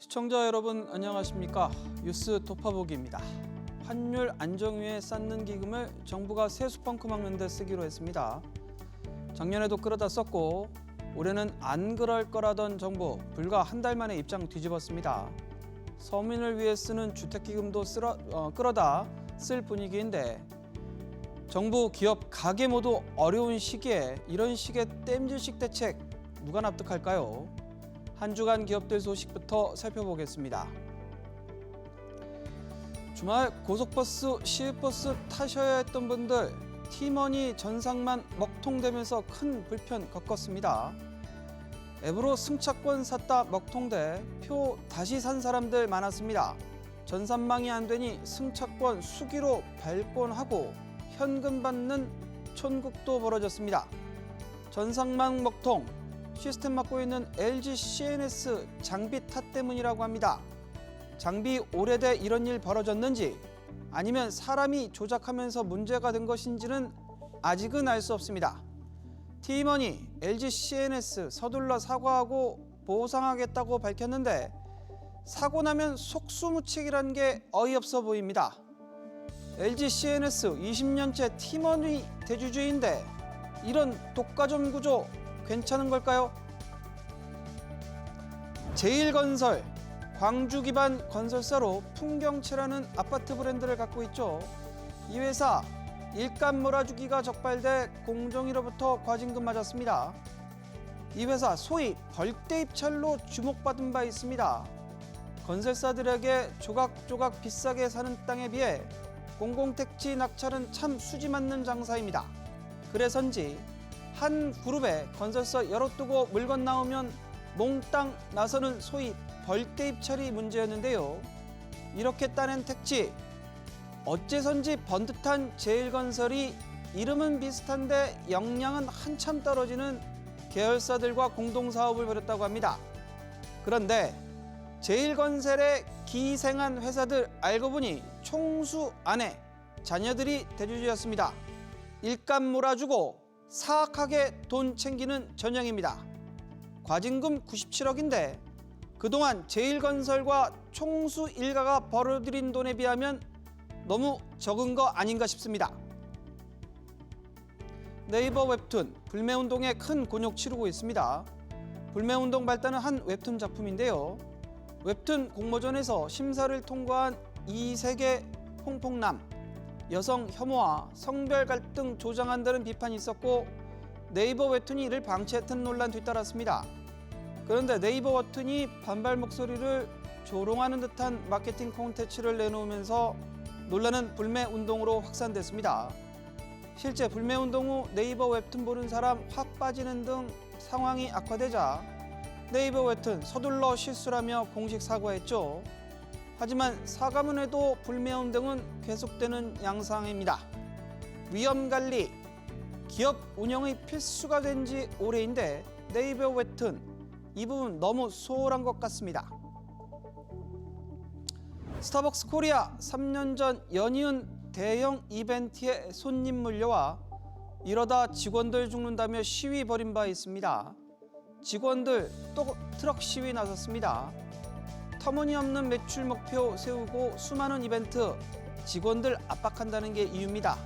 시청자 여러분 안녕하십니까? 뉴스 토파보기입니다. 환율 안정 위에 쌓는 기금을 정부가 세수펑크 막는 데 쓰기로 했습니다. 작년에도 끌어다 썼고 올해는 안 그럴 거라던 정부 불과 한 달 만에 입장 뒤집었습니다. 서민을 위해 쓰는 주택기금도 끌어다 쓸 분위기인데 정부, 기업, 가게 모두 어려운 시기에 이런 식의 땜질식 대책 누가 납득할까요? 한 주간 기업들 소식부터 살펴보겠습니다. 주말 고속버스, 시외버스 타셔야 했던 분들 티머니 전상만 먹통되면서 큰 불편 겪었습니다. 앱으로 승차권 샀다 먹통돼 표 다시 산 사람들 많았습니다. 전산망이 안 되니 승차권 수기로 발권하고 현금 받는 촌극도 벌어졌습니다. 전상망 먹통, 시스템 맡고 있는 LG CNS 장비 탓 때문이라고 합니다. 장비 오래돼 이런 일 벌어졌는지 아니면 사람이 조작하면서 문제가 된 것인지는 아직은 알 수 없습니다. T머니, LG CNS 서둘러 사과하고 보상하겠다고 밝혔는데 사고 나면 속수무책이라는 게 어이없어 보입니다. LG CNS 20년째 T머니 대주주인데 이런 독과점 구조 괜찮은 걸까요? 제일건설, 광주 기반 건설사로 풍경채라는 아파트 브랜드를 갖고 있죠. 이 회사 일감 몰아주기가 적발돼 공정위로부터 과징금 맞았습니다. 이 회사 소위 벌떼 입찰로 주목받은 바 있습니다. 건설사들에게 조각조각 비싸게 사는 땅에 비해 공공택지 낙찰은 참 수지 맞는 장사입니다. 그래서인지 한 그룹에 건설사 여러 두고 물건 나오면 몽땅 나서는 소위 벌떼 입찰이 문제였는데요. 이렇게 따낸 택지, 어째선지 번듯한 제일건설이 이름은 비슷한데 역량은 한참 떨어지는 계열사들과 공동사업을 벌였다고 합니다. 그런데 제일건설에 기생한 회사들 알고 보니 총수 아내, 자녀들이 대주주였습니다. 일감 몰아주고 사악하게 돈 챙기는 전형입니다. 과징금 97억인데 그동안 제일건설과 총수 일가가 벌어들인 돈에 비하면 너무 적은 거 아닌가 싶습니다. 네이버 웹툰 불매운동에 큰 곤욕 치르고 있습니다. 불매운동 발단은 한 웹툰 작품인데요. 웹툰 공모전에서 심사를 통과한 이세계 홍콩남, 여성 혐오와 성별 갈등 조장한다는 비판이 있었고 네이버 웹툰이 이를 방치했다는 논란 뒤따랐습니다. 그런데 네이버 웹툰이 반발 목소리를 조롱하는 듯한 마케팅 콘텐츠를 내놓으면서 논란은 불매운동으로 확산됐습니다. 실제 불매운동 후 네이버 웹툰 보는 사람 확 빠지는 등 상황이 악화되자 네이버 웹툰 서둘러 실수라며 공식 사과했죠. 하지만 사과문에도 불매운동은 계속되는 양상입니다. 위험관리, 기업 운영의 필수가 된 지 오래인데 네이버 웹툰 이 부분 너무 소홀한 것 같습니다. 스타벅스 코리아 3년 전 연이은 대형 이벤트에 손님 몰려와 이러다 직원들 죽는다며 시위 벌인 바 있습니다. 직원들 또 트럭 시위 나섰습니다. 터무니없는 매출 목표 세우고 수많은 이벤트, 직원들 압박한다는 게 이유입니다.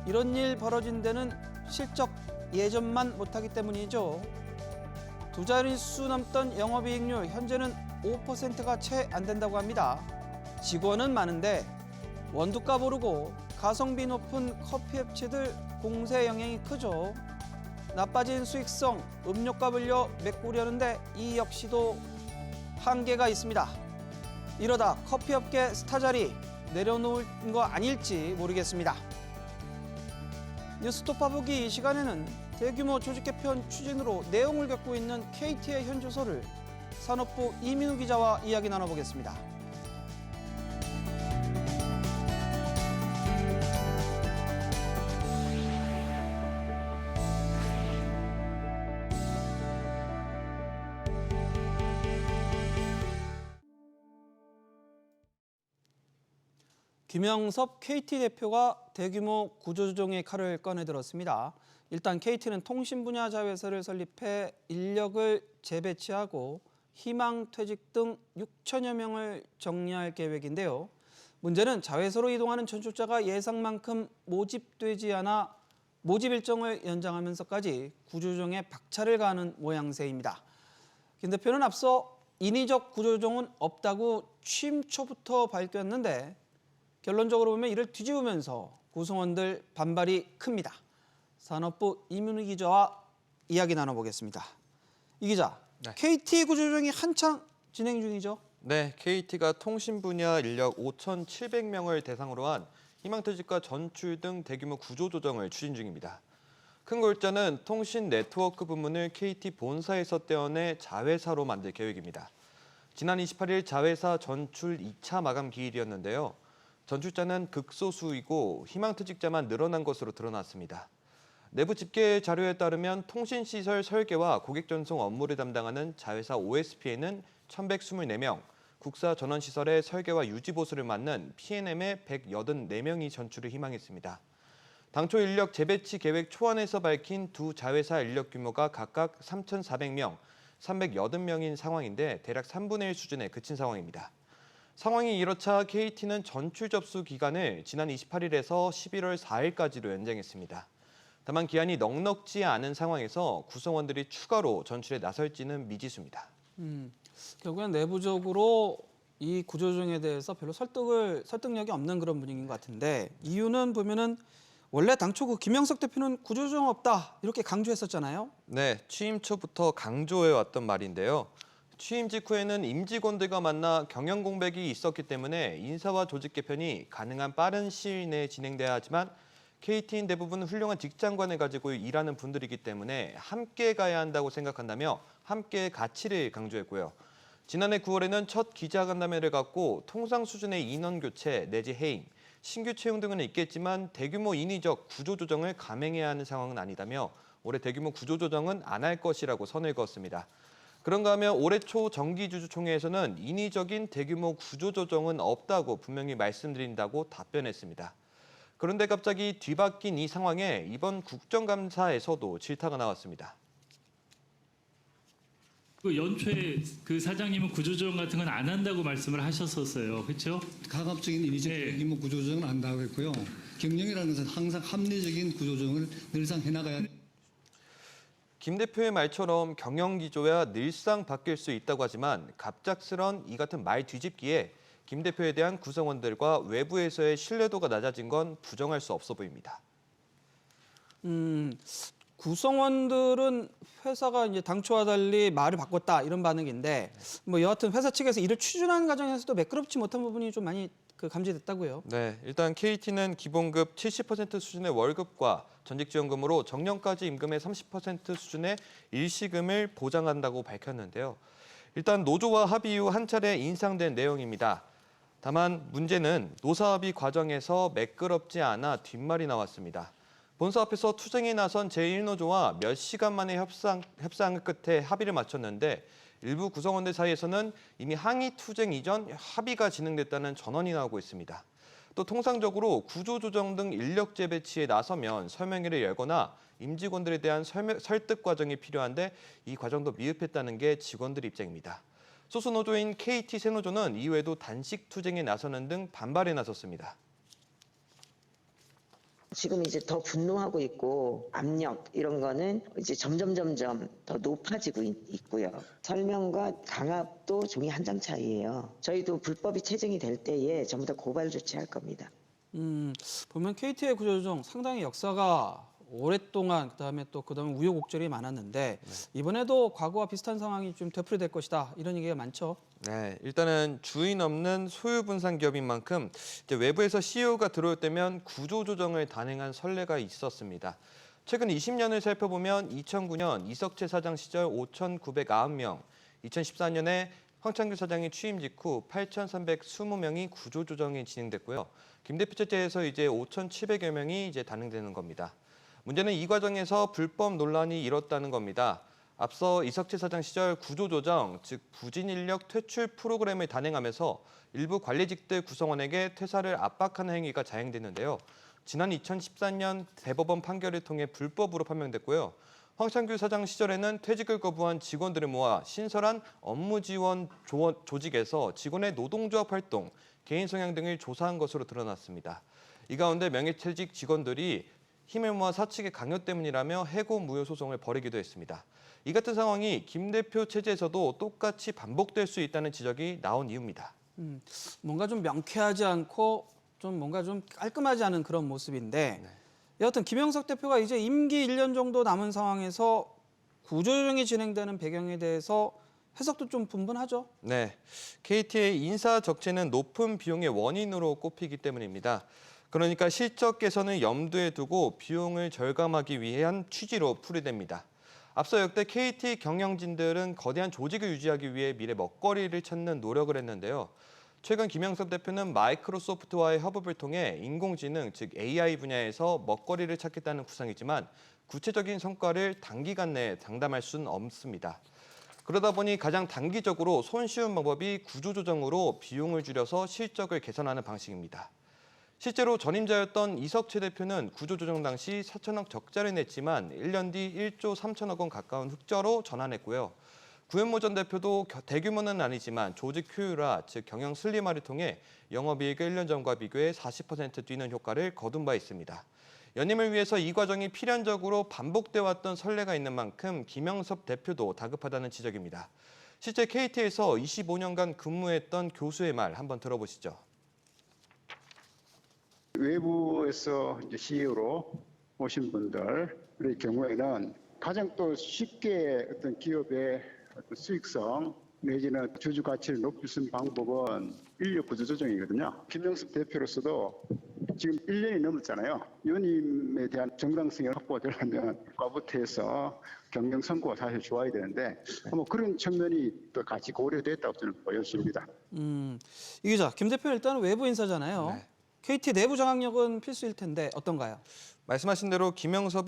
이런 일 벌어진 데는 실적 예전만 못하기 때문이죠. 두 자릿수 넘던 영업이익률 현재는 5%가 채 안 된다고 합니다. 직원은 많은데 원두값 오르고 가성비 높은 커피 업체들 공세 영향이 크죠. 나빠진 수익성, 음료값 올려 메꾸려는데 이 역시도 한계가 있습니다. 이러다 커피업계 스타 자리 내려놓은 거 아닐지 모르겠습니다. 뉴스 토파보기 이 시간에는 대규모 조직 개편 추진으로 내용을 겪고 있는 KT의 현주소를 산업부 이민우 기자와 이야기 나눠보겠습니다. 김영섭 KT 대표가 대규모 구조조정의 칼을 꺼내들었습니다. 일단 KT는 통신 분야 자회사를 설립해 인력을 재배치하고 희망퇴직 등 6천여 명을 정리할 계획인데요. 문제는 자회사로 이동하는 전출자가 예상만큼 모집되지 않아 모집 일정을 연장하면서까지 구조조정에 박차를 가하는 모양새입니다. 김 대표는 앞서 인위적 구조조정은 없다고 취임 초부터 밝혔는데 결론적으로 보면 이를 뒤집으면서 구성원들 반발이 큽니다. 산업부 이문희 기자와 이야기 나눠보겠습니다. 이 기자, 네. KT 구조조정이 한창 진행 중이죠? 네, KT가 통신 분야 인력 5,700명을 대상으로 한 희망퇴직과 전출 등 대규모 구조조정을 추진 중입니다. 큰 골자는 통신 네트워크 부문을 KT 본사에서 떼어내 자회사로 만들 계획입니다. 지난 28일 자회사 전출 2차 마감 기일이었는데요. 전출자는 극소수이고 희망퇴직자만 늘어난 것으로 드러났습니다. 내부 집계 자료에 따르면 통신시설 설계와 고객 전송 업무를 담당하는 자회사 OSP에는 1,124명, 국사 전원시설의 설계와 유지 보수를 맡는 P&M의 184명이 전출을 희망했습니다. 당초 인력 재배치 계획 초안에서 밝힌 두 자회사 인력 규모가 각각 3,400명, 380명인 상황인데 대략 3분의 1 수준에 그친 상황입니다. 상황이 이렇자 KT는 전출 접수 기간을 지난 28일에서 11월 4일까지로 연장했습니다. 다만 기한이 넉넉지 않은 상황에서 구성원들이 추가로 전출에 나설지는 미지수입니다. 결국엔 내부적으로 이 구조조정에 대해서 별로 설득력이 없는 그런 분위기인 것 같은데 이유는 보면은 원래 당초 그 김영석 대표는 구조조정 없다 이렇게 강조했었잖아요. 네, 취임 초부터 강조해왔던 말인데요. 취임 직후에는 임직원들과 만나 경영 공백이 있었기 때문에 인사와 조직 개편이 가능한 빠른 시일 내에 진행돼야 하지만 KT인 대부분 훌륭한 직장관을 가지고 일하는 분들이기 때문에 함께 가야 한다고 생각한다며 함께의 가치를 강조했고요. 지난해 9월에는 첫 기자간담회를 갖고 통상 수준의 인원 교체 내지 해임, 신규 채용 등은 있겠지만 대규모 인위적 구조조정을 감행해야 하는 상황은 아니다며 올해 대규모 구조조정은 안 할 것이라고 선을 그었습니다. 그런가 하면 올해 초 정기주주총회에서는 인위적인 대규모 구조조정은 없다고 분명히 말씀드린다고 답변했습니다. 그런데 갑자기 뒤바뀐 이 상황에 이번 국정감사에서도 질타가 나왔습니다. 그 연초에 그 사장님은 구조조정 같은 건 안 한다고 말씀을 하셨었어요. 그렇죠? 가급적인 인위적 대규모 구조조정은 안다고 했고요. 경영이라는 것은 항상 합리적인 구조조정을 늘상 해나가야 됩니다. 김 대표의 말처럼 경영 기조야 늘상 바뀔 수 있다고 하지만 갑작스런 이 같은 말 뒤집기에 김 대표에 대한 구성원들과 외부에서의 신뢰도가 낮아진 건 부정할 수 없어 보입니다. 구성원들은 회사가 이제 당초와 달리 말을 바꿨다 이런 반응인데 뭐 여하튼 회사 측에서 이를 추진하는 과정에서도 매끄럽지 못한 부분이 좀 많이 감지됐다고요. 네, 일단 KT는 기본급 70% 수준의 월급과 전직지원금으로 정년까지 임금의 30% 수준의 일시금을 보장한다고 밝혔는데요. 일단 노조와 합의 이후 한 차례 인상된 내용입니다. 다만 문제는 노사합의 과정에서 매끄럽지 않아 뒷말이 나왔습니다. 본사 앞에서 투쟁에 나선 제1노조와 몇 시간 만에 협상을 끝에 합의를 마쳤는데 일부 구성원들 사이에서는 이미 항의 투쟁 이전 합의가 진행됐다는 전언이 나오고 있습니다. 또 통상적으로 구조조정 등 인력 재배치에 나서면 설명회를 열거나 임직원들에 대한 설득 과정이 필요한데 이 과정도 미흡했다는 게 직원들 입장입니다. 소수 노조인 KT 새노조는 이후에도 단식 투쟁에 나서는 등 반발에 나섰습니다. 지금 이제 더 분노하고 있고 압력 이런 거는 이제 점점 더 높아지고 있고요. 설명과 강압도 종이 한 장 차이예요. 저희도 불법이 체증이 될 때에 전부 다 고발 조치할 겁니다. 보면 KT의 구조조정 상당히 역사가 오랫동안 그다음에 우여곡절이 많았는데 이번에도 과거와 비슷한 상황이 좀 되풀이될 것이다 이런 얘기가 많죠. 네, 일단은 주인 없는 소유 분산 기업인 만큼 이제 외부에서 CEO가 들어올 때면 구조 조정을 단행한 선례가 있었습니다. 최근 20년을 살펴보면 2009년 이석채 사장 시절 5,909명, 2014년에 황창규 사장이 취임 직후 8,320명이 구조 조정이 진행됐고요. 김 대표 체제에서 이제 5,700여 명이 이제 단행되는 겁니다. 문제는 이 과정에서 불법 논란이 일었다는 겁니다. 앞서 이석채 사장 시절 구조조정, 즉 부진인력 퇴출 프로그램을 단행하면서 일부 관리직들 구성원에게 퇴사를 압박하는 행위가 자행됐는데요. 지난 2014년 대법원 판결을 통해 불법으로 판명됐고요. 황창규 사장 시절에는 퇴직을 거부한 직원들을 모아 신설한 업무 지원 조직에서 직원의 노동조합 활동, 개인 성향 등을 조사한 것으로 드러났습니다. 이 가운데 명예퇴직 직원들이 힘을 모아 사측의 강요 때문이라며 해고 무효 소송을 벌이기도 했습니다. 이 같은 상황이 김 대표 체제에서도 똑같이 반복될 수 있다는 지적이 나온 이유입니다. 뭔가 좀 명쾌하지 않고 좀 뭔가 좀 깔끔하지 않은 그런 모습인데 여하튼 김영석 대표가 이제 임기 1년 정도 남은 상황에서 구조조정이 진행되는 배경에 대해서 해석도 좀 분분하죠. 네, KT의 인사 적체는 높은 비용의 원인으로 꼽히기 때문입니다. 그러니까 실적 개선을 염두에 두고 비용을 절감하기 위한 취지로 풀이됩니다. 앞서 역대 KT 경영진들은 거대한 조직을 유지하기 위해 미래 먹거리를 찾는 노력을 했는데요. 최근 김영석 대표는 마이크로소프트와의 협업을 통해 인공지능, 즉 AI 분야에서 먹거리를 찾겠다는 구상이지만 구체적인 성과를 단기간 내에 장담할 수는 없습니다. 그러다 보니 가장 단기적으로 손쉬운 방법이 구조조정으로 비용을 줄여서 실적을 개선하는 방식입니다. 실제로 전임자였던 이석채 대표는 구조조정 당시 4천억 적자를 냈지만 1년 뒤 1조 3천억 원 가까운 흑자로 전환했고요. 구현모 전 대표도 대규모는 아니지만 조직 효율화, 즉 경영 슬림화를 통해 영업이익을 1년 전과 비교해 40% 뛰는 효과를 거둔 바 있습니다. 연임을 위해서 이 과정이 필연적으로 반복돼 왔던 선례가 있는 만큼 김영섭 대표도 다급하다는 지적입니다. 실제 KT에서 25년간 근무했던 교수의 말 한번 들어보시죠. 외부에서 이제 CEO로 오신 분들의 경우에는 가장 또 쉽게 어떤 기업의 어떤 수익성 내지는 주주 가치를 높일 수 있는 방법은 인력 구조 조정이거든요. 김영섭 대표로서도 지금 1년이 넘었잖아요. 연임에 대한 정당성이 확보되려면 과부태에서 경영 성과가 사실 좋아야 되는데 뭐 그런 측면이 또 같이 고려됐다고 저는 보여집니다. 이 기자, 김 대표는 일단은 외부 인사잖아요. 네. KT 내부 장악력은 필수일 텐데 어떤가요? 말씀하신 대로 김영섭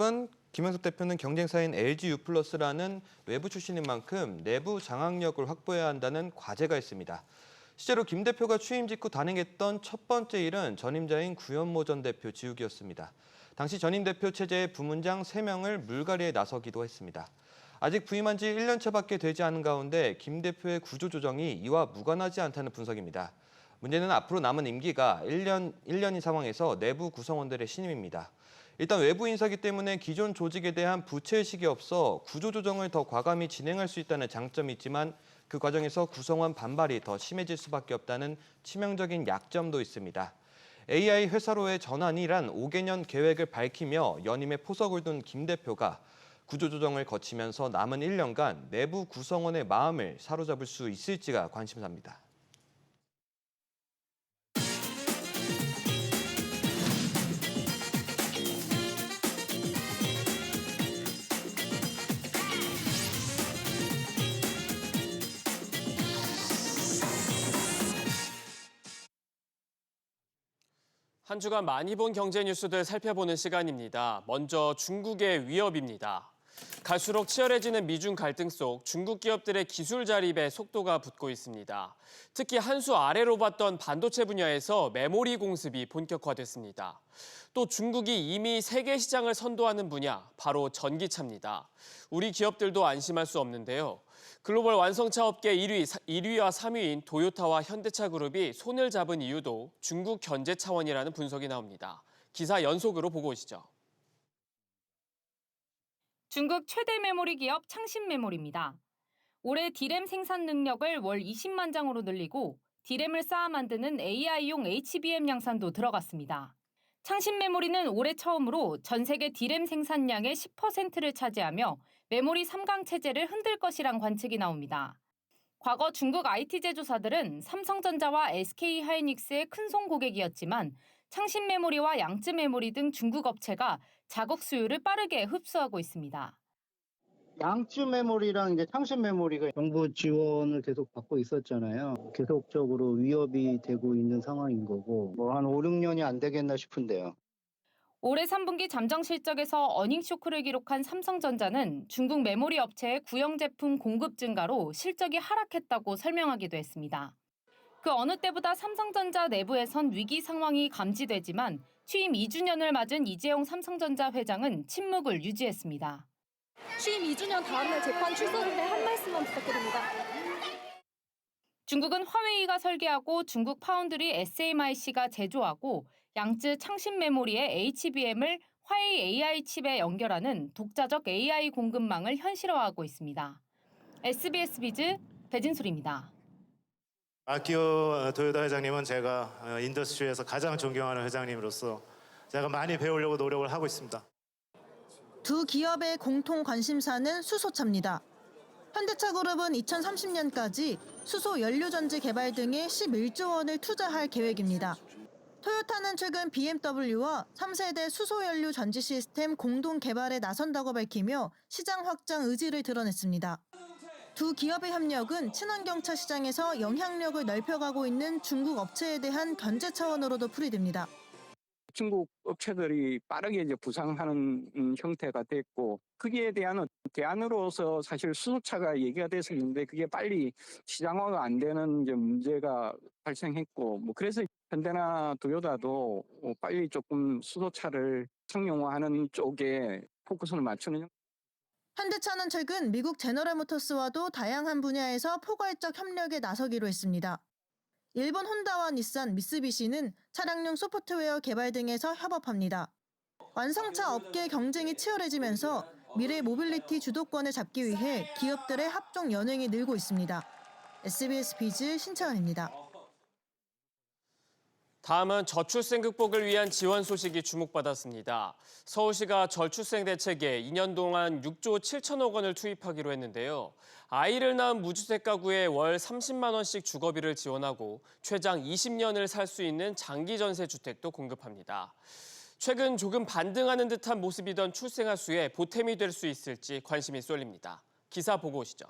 대표는 경쟁사인 LG유플러스라는 외부 출신인 만큼 내부 장악력을 확보해야 한다는 과제가 있습니다. 실제로 김 대표가 취임 직후 단행했던 첫 번째 일은 전임자인 구현모 전 대표 지우기였습니다. 당시 전임 대표 체제의 부문장 3명을 물갈이에 나서기도 했습니다. 아직 부임한 지 1년 차밖에 되지 않은 가운데 김 대표의 구조조정이 이와 무관하지 않다는 분석입니다. 문제는 앞으로 남은 임기가 1년인 상황에서 내부 구성원들의 신임입니다. 일단 외부 인사기 때문에 기존 조직에 대한 부채의식이 없어 구조조정을 더 과감히 진행할 수 있다는 장점이 있지만 그 과정에서 구성원 반발이 더 심해질 수밖에 없다는 치명적인 약점도 있습니다. AI 회사로의 전환이란 5개년 계획을 밝히며 연임에 포석을 둔 김 대표가 구조조정을 거치면서 남은 1년간 내부 구성원의 마음을 사로잡을 수 있을지가 관심사입니다. 한 주간 많이 본 경제 뉴스들 살펴보는 시간입니다. 먼저 중국의 위협입니다. 갈수록 치열해지는 미중 갈등 속 중국 기업들의 기술 자립에 속도가 붙고 있습니다. 특히 한 수 아래로 봤던 반도체 분야에서 메모리 공습이 본격화됐습니다. 또 중국이 이미 세계 시장을 선도하는 분야, 바로 전기차입니다. 우리 기업들도 안심할 수 없는데요. 글로벌 완성차 업계 1위와 3위인 도요타와 현대차 그룹이 손을 잡은 이유도 중국 견제 차원이라는 분석이 나옵니다. 기사 연속으로 보고 오시죠. 중국 최대 메모리 기업 창신메모리입니다. 올해 D램 생산 능력을 월 20만 장으로 늘리고 D램을 쌓아 만드는 AI용 HBM 양산도 들어갔습니다. 창신메모리는 올해 처음으로 전 세계 D램 생산량의 10%를 차지하며 메모리 3강 체제를 흔들 것이란 관측이 나옵니다. 과거 중국 IT 제조사들은 삼성전자와 SK하이닉스의 큰손 고객이었지만 창신메모리와 양쯔메모리 등 중국 업체가 자국 수요를 빠르게 흡수하고 있습니다. 양쯔 메모리랑 이제 창신 메모리가 정부 지원을 계속 받고 있었잖아요. 계속적으로 위협이 되고 있는 상황인 거고 뭐 한 5, 6년이 안 되겠나 싶은데요. 올해 3분기 잠정 실적에서 어닝 쇼크를 기록한 삼성전자는 중국 메모리 업체의 구형 제품 공급 증가로 실적이 하락했다고 설명하기도 했습니다. 그 어느 때보다 삼성전자 내부에선 위기 상황이 감지되지만 취임 2주년을 맞은 이재용 삼성전자 회장은 침묵을 유지했습니다. 취임 2주년 다음날 재판 출석인데 한 말씀만 부탁드립니다. 중국은 화웨이가 설계하고 중국 파운드리 SMIC가 제조하고 양쯔 창신 메모리의 HBM을 화웨이 AI 칩에 연결하는 독자적 AI 공급망을 현실화하고 있습니다. SBS 비즈 배진솔입니다. 아키오 도요다 회장님은 제가 인더스트리에서 가장 존경하는 회장님으로서 제가 많이 배우려고 노력을 하고 있습니다. 두 기업의 공통 관심사는 수소차입니다. 현대차 그룹은 2030년까지 수소 연료전지 개발 등에 11조 원을 투자할 계획입니다. 토요타는 최근 BMW와 3세대 수소연료 전지 시스템 공동 개발에 나선다고 밝히며 시장 확장 의지를 드러냈습니다. 두 기업의 협력은 친환경차 시장에서 영향력을 넓혀가고 있는 중국 업체에 대한 견제 차원으로도 풀이됩니다. 중국 업체들이 빠르게 이제 부상하는 형태가 됐고 거기에 대한 대안으로서 사실 수소차가 얘기가 됐었는데 그게 빨리 시장화가 안 되는 이제 문제가 발생했고 그래서 현대나 도요타도 빨리 조금 수소차를 상용화하는 쪽에 포커스를 맞추는. 현대차는 최근 미국 제너럴 모터스와도 다양한 분야에서 포괄적 협력에 나서기로 했습니다. 일본 혼다와 닛산, 미쓰비시는 차량용 소프트웨어 개발 등에서 협업합니다. 완성차 업계 경쟁이 치열해지면서 미래 모빌리티 주도권을 잡기 위해 기업들의 합종 연횡이 늘고 있습니다. SBS 비즈 신채원입니다. 다음은 저출생 극복을 위한 지원 소식이 주목받았습니다. 서울시가 저출생 대책에 2년 동안 6조 7천억 원을 투입하기로 했는데요. 아이를 낳은 무주택 가구에 월 30만 원씩 주거비를 지원하고 최장 20년을 살 수 있는 장기 전세 주택도 공급합니다. 최근 조금 반등하는 듯한 모습이던 출생아 수에 보탬이 될 수 있을지 관심이 쏠립니다. 기사 보고 오시죠.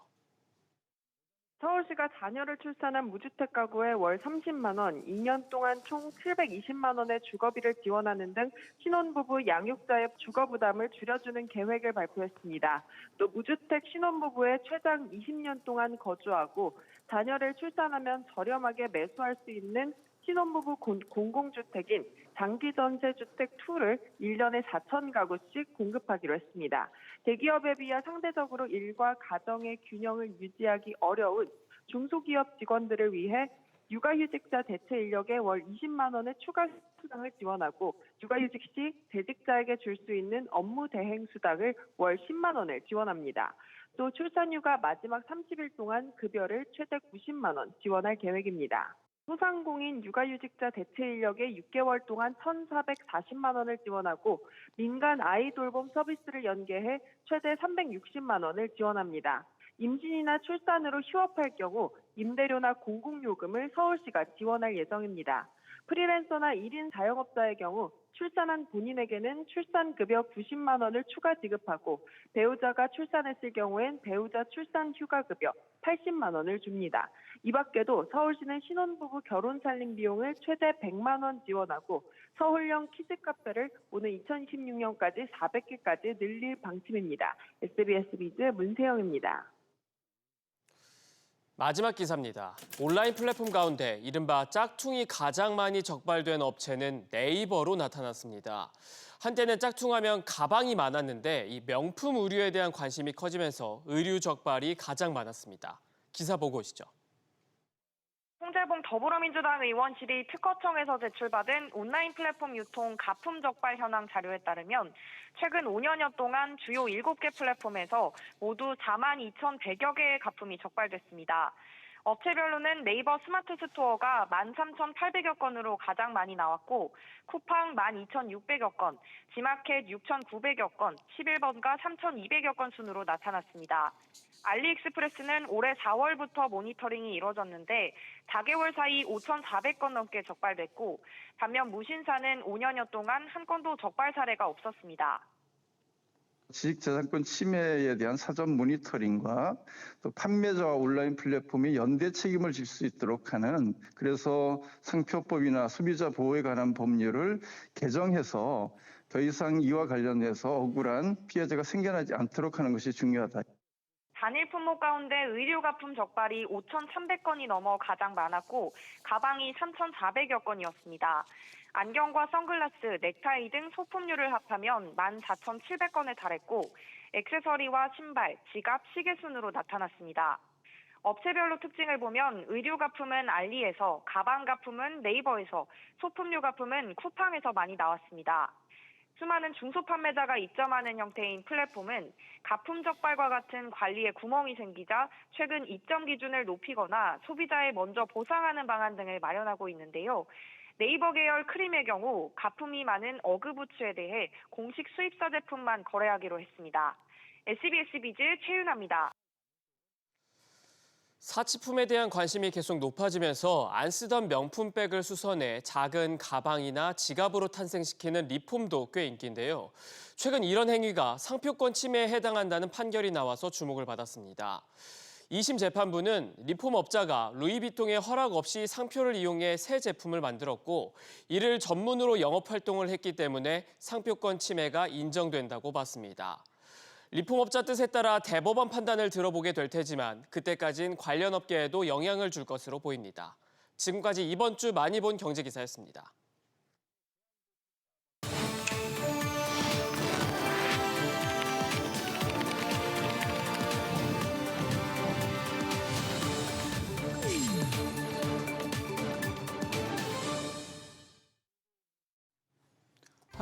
서울시가 자녀를 출산한 무주택 가구에 월 30만 원, 2년 동안 총 720만 원의 주거비를 지원하는 등 신혼부부 양육자의 주거 부담을 줄여주는 계획을 발표했습니다. 또 무주택 신혼부부의 최장 20년 동안 거주하고 자녀를 출산하면 저렴하게 매수할 수 있는 신혼부부 공공주택인 장기전세주택2를 1년에 4천 가구씩 공급하기로 했습니다. 대기업에 비해 상대적으로 일과 가정의 균형을 유지하기 어려운 중소기업 직원들을 위해 육아휴직자 대체 인력에 월 20만 원의 추가 수당을 지원하고 육아휴직 시 재직자에게 줄 수 있는 업무 대행 수당을 월 10만 원을 지원합니다. 또 출산휴가 마지막 30일 동안 급여를 최대 90만 원 지원할 계획입니다. 소상공인 육아휴직자 대체 인력에 6개월 동안 1,440만 원을 지원하고 민간 아이 돌봄 서비스를 연계해 최대 360만 원을 지원합니다. 임신이나 출산으로 휴업할 경우 임대료나 공공요금을 서울시가 지원할 예정입니다. 프리랜서나 1인 자영업자의 경우 출산한 본인에게는 출산급여 90만 원을 추가 지급하고 배우자가 출산했을 경우엔 배우자 출산휴가급여 80만 원을 줍니다. 이 밖에도 서울시는 신혼부부 결혼살림 비용을 최대 100만 원 지원하고 서울형 키즈카페를 오는 2026년까지 400개까지 늘릴 방침입니다. SBS 비즈 문세영입니다. 마지막 기사입니다. 온라인 플랫폼 가운데 이른바 짝퉁이 가장 많이 적발된 업체는 네이버로 나타났습니다. 한때는 짝퉁하면 가방이 많았는데 이 명품 의류에 대한 관심이 커지면서 의류 적발이 가장 많았습니다. 기사 보고 오시죠. 홍재봉 더불어민주당 의원실이 특허청에서 제출받은 온라인 플랫폼 유통 가품 적발 현황 자료에 따르면 최근 5년여 동안 주요 7개 플랫폼에서 모두 42,100여 개의 가품이 적발됐습니다. 업체별로는 네이버 스마트 스토어가 13,800여 건으로 가장 많이 나왔고 쿠팡 12,600여 건, 지마켓 6,900여 건, 11번가 3,200여 건 순으로 나타났습니다. 알리익스프레스는 올해 4월부터 모니터링이 이뤄졌는데 4개월 사이 5,400건 넘게 적발됐고 반면 무신사는 5년여 동안 한 건도 적발 사례가 없었습니다. 지식재산권 침해에 대한 사전 모니터링과 또 판매자와 온라인 플랫폼이 연대 책임을 질 수 있도록 하는 그래서 상표법이나 소비자 보호에 관한 법률을 개정해서 더 이상 이와 관련해서 억울한 피해자가 생겨나지 않도록 하는 것이 중요하다. 단일 품목 가운데 의류 가품 적발이 5,300건이 넘어 가장 많았고 가방이 3,400여 건이었습니다. 안경과 선글라스, 넥타이 등 소품류를 합하면 14,700건에 달했고 액세서리와 신발, 지갑, 시계 순으로 나타났습니다. 업체별로 특징을 보면 의류 가품은 알리에서, 가방 가품은 네이버에서, 소품류 가품은 쿠팡에서 많이 나왔습니다. 수많은 중소 판매자가 입점하는 형태인 플랫폼은 가품 적발과 같은 관리에 구멍이 생기자 최근 입점 기준을 높이거나 소비자에 먼저 보상하는 방안 등을 마련하고 있는데요. 네이버 계열 크림의 경우 가품이 많은 어그부츠에 대해 공식 수입사 제품만 거래하기로 했습니다. SBS 비즈 최윤아입니다. 사치품에 대한 관심이 계속 높아지면서 안 쓰던 명품백을 수선해 작은 가방이나 지갑으로 탄생시키는 리폼도 꽤 인기인데요. 최근 이런 행위가 상표권 침해에 해당한다는 판결이 나와서 주목을 받았습니다. 2심 재판부는 리폼업자가 루이비통의 허락 없이 상표를 이용해 새 제품을 만들었고 이를 전문으로 영업활동을 했기 때문에 상표권 침해가 인정된다고 봤습니다. 리폼업자 뜻에 따라 대법원 판단을 들어보게 될 테지만 그때까진 관련 업계에도 영향을 줄 것으로 보입니다. 지금까지 이번 주 많이 본 경제기사였습니다.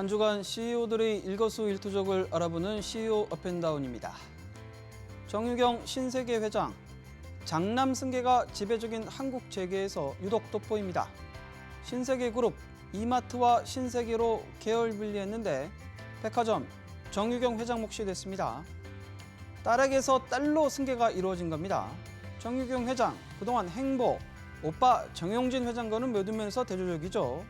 한 주간 CEO들의 일거수일투족을 알아보는 CEO 업앤다운입니다. 정유경 신세계 회장, 장남 승계가 지배적인 한국 재계에서 유독 돋보입니다. 신세계그룹, 이마트와 신세계로 계열 분리했는데 백화점, 정유경 회장 몫이 됐습니다. 딸에게서 딸로 승계가 이루어진 겁니다. 정유경 회장, 그동안 행보, 오빠 정용진 회장과는 모든 면에서 대조적이죠.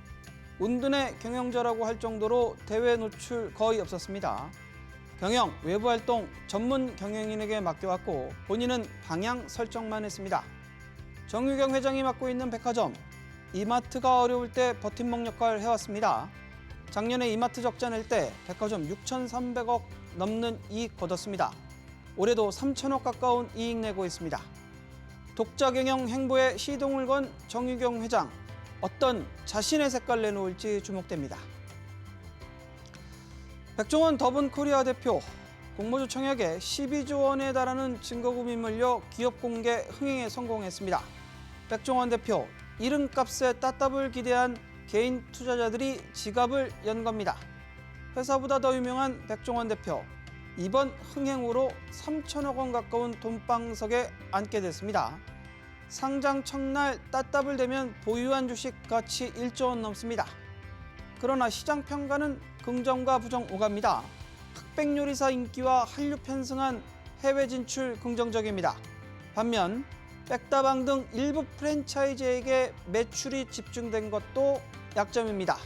운둔의 경영자라고 할 정도로 대외 노출 거의 없었습니다. 경영, 외부 활동 전문 경영인에게 맡겨왔고 본인은 방향 설정만 했습니다. 정유경 회장이 맡고 있는 백화점, 이마트가 어려울 때 버팀목 역할을 해왔습니다. 작년에 이마트 적자 낼 때 백화점 6,300억 넘는 이익 거뒀습니다. 올해도 3,000억 가까운 이익 내고 있습니다. 독자 경영 행보에 시동을 건 정유경 회장, 어떤 자신의 색깔 내놓을지 주목됩니다. 백종원 더본코리아 대표, 공모주 청약에 12조 원에 달하는 증거금이 몰려 기업 공개 흥행에 성공했습니다. 백종원 대표, 이름값에 따답을 기대한 개인 투자자들이 지갑을 연 겁니다. 회사보다 더 유명한 백종원 대표, 이번 흥행으로 3천억 원 가까운 돈방석에 앉게 됐습니다. 상장 첫날 따답을 대면 보유한 주식 가치 1조 원 넘습니다. 그러나 시장 평가는 긍정과 부정 오갑니다. 흑백 요리사 인기와 한류 편승한 해외 진출 긍정적입니다. 반면 백다방 등 일부 프랜차이즈에게 매출이 집중된 것도 약점입니다.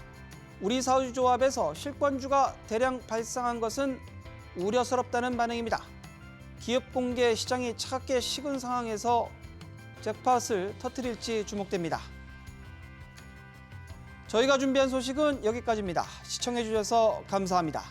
우리 사주조합에서 실권주가 대량 발생한 것은 우려스럽다는 반응입니다. 기업 공개 시장이 차갑게 식은 상황에서 잭팟을 터뜨릴지 주목됩니다. 저희가 준비한 소식은 여기까지입니다. 시청해주셔서 감사합니다.